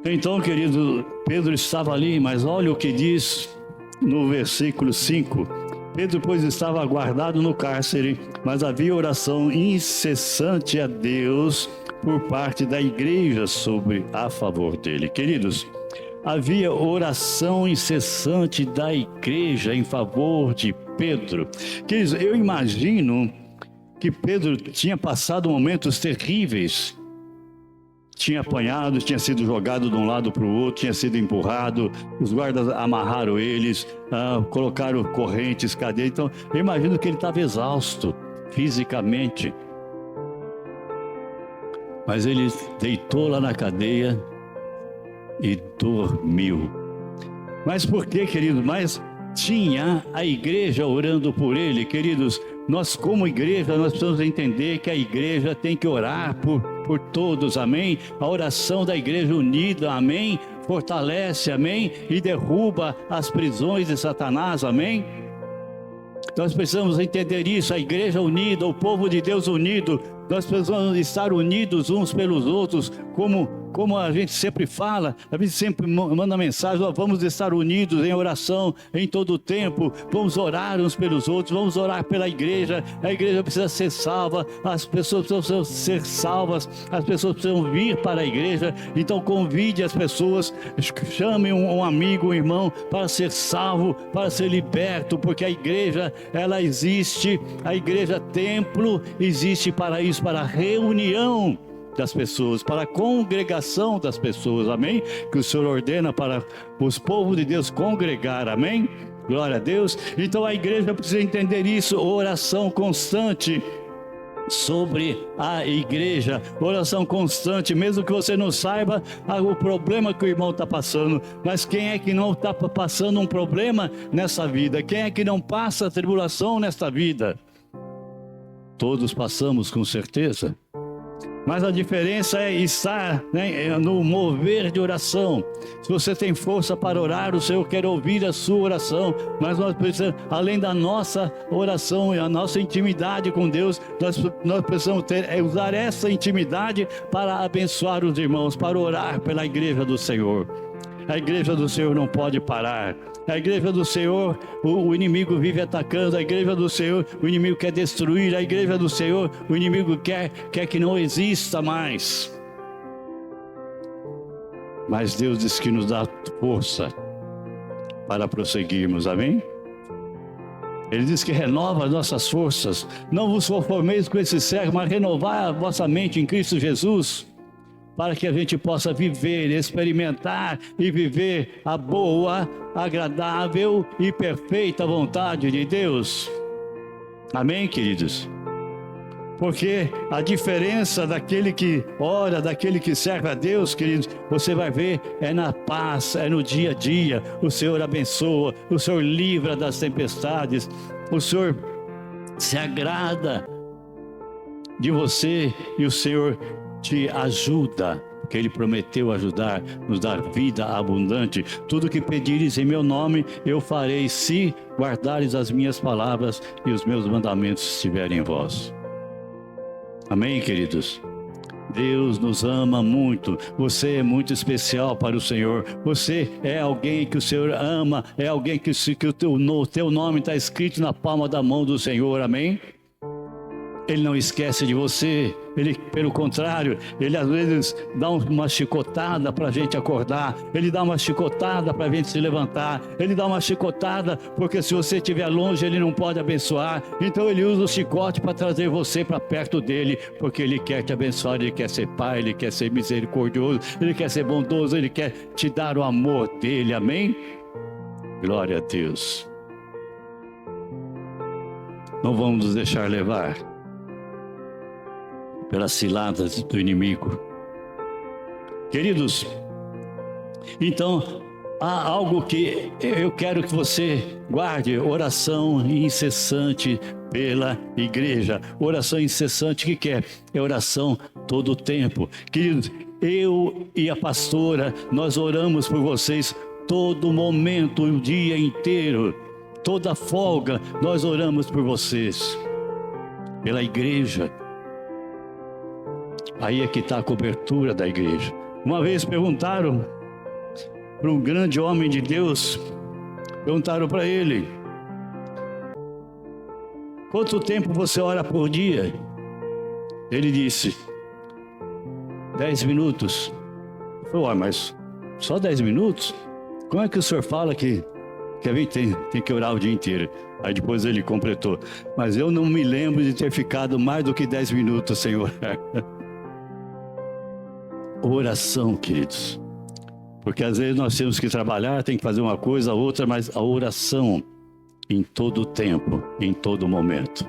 Então, querido, Pedro estava ali, mas olha o que diz no versículo 5. Pedro, pois, estava guardado no cárcere, mas havia oração incessante a Deus por parte da igreja a favor dele. Queridos, havia oração incessante da igreja em favor de Pedro. Queridos, eu imagino que Pedro tinha passado momentos terríveis. Tinha apanhado, tinha sido jogado de um lado para o outro, tinha sido empurrado, os guardas amarraram eles, colocaram correntes, cadeias. Então, eu imagino que ele estava exausto fisicamente. Mas ele deitou lá na cadeia e dormiu. Mas por quê, querido? Mas tinha a igreja orando por ele, queridos. Nós, como igreja, nós precisamos entender que a igreja tem que orar por todos, amém? A oração da igreja unida, amém? Fortalece, amém? E derruba as prisões de Satanás, amém? Nós precisamos entender isso, a igreja unida, o povo de Deus unido. Nós precisamos estar unidos uns pelos outros, como a gente sempre fala, a gente sempre manda mensagem, vamos estar unidos em oração em todo o tempo, vamos orar uns pelos outros, vamos orar pela igreja. A igreja precisa ser salva, as pessoas precisam ser salvas, as pessoas precisam vir para a igreja. Então convide as pessoas, chame um amigo, um irmão para ser salvo, para ser liberto, porque a igreja, ela existe, a igreja templo existe para isso, para a reunião das pessoas, para a congregação das pessoas, amém? Que o Senhor ordena para os povos de Deus congregar, amém? Glória a Deus. Então a igreja precisa entender isso, oração constante sobre a igreja, oração constante, mesmo que você não saiba o problema que o irmão está passando, mas quem é que não está passando um problema nessa vida? Quem é que não passa tribulação nesta vida? Todos passamos, com certeza. Mas a diferença é estar, né, no mover de oração. Se você tem força para orar, o Senhor quer ouvir a sua oração. Mas nós precisamos, além da nossa oração e a nossa intimidade com Deus, nós precisamos usar essa intimidade para abençoar os irmãos, para orar pela igreja do Senhor. A igreja do Senhor não pode parar. A igreja do Senhor, o inimigo vive atacando. A igreja do Senhor, o inimigo quer destruir. A igreja do Senhor, o inimigo quer que não exista mais. Mas Deus diz que nos dá força para prosseguirmos, amém? Ele diz que renova as nossas forças. Não vos conformeis com esse século, mas renovar a vossa mente em Cristo Jesus, para que a gente possa viver, experimentar e viver a boa, agradável e perfeita vontade de Deus. Amém, queridos? Porque a diferença daquele que ora, daquele que serve a Deus, queridos, você vai ver, é na paz, é no dia a dia. O Senhor abençoa, o Senhor livra das tempestades, o Senhor se agrada de você e o Senhor te ajuda, porque Ele prometeu ajudar, nos dar vida abundante. Tudo que pedires em meu nome, eu farei, se guardares as minhas palavras e os meus mandamentos estiverem em vós. Amém, queridos? Deus nos ama muito. Você é muito especial para o Senhor. Você é alguém que o Senhor ama, é alguém que o teu nome está escrito na palma da mão do Senhor, amém? Ele não esquece de você. Ele, pelo contrário, ele às vezes dá uma chicotada para a gente acordar. Ele dá uma chicotada para a gente se levantar. Ele dá uma chicotada porque se você estiver longe, ele não pode abençoar. Então ele usa o chicote para trazer você para perto dele, porque ele quer te abençoar. Ele quer ser pai, ele quer ser misericordioso, ele quer ser bondoso, ele quer te dar o amor dele, amém? Glória a Deus. Não vamos nos deixar levar pelas ciladas do inimigo. Queridos, então, há algo que eu quero que você guarde: oração incessante pela igreja. Oração incessante, o que é? É oração todo o tempo. Queridos, eu e a pastora, nós oramos por vocês todo momento, o dia inteiro, toda folga, nós oramos por vocês, pela igreja. Aí é que está a cobertura da igreja. Uma vez perguntaram para um grande homem de Deus, perguntaram para ele: quanto tempo você ora por dia? Ele disse: 10 minutos. Falei: mas só 10 minutos? Como é que o senhor fala que a gente tem que orar o dia inteiro? Aí depois ele completou: mas eu não me lembro de ter ficado mais do que 10 minutos sem orar. Oração, queridos. Porque às vezes nós temos que trabalhar, tem que fazer uma coisa, outra, mas a oração em todo tempo, em todo momento.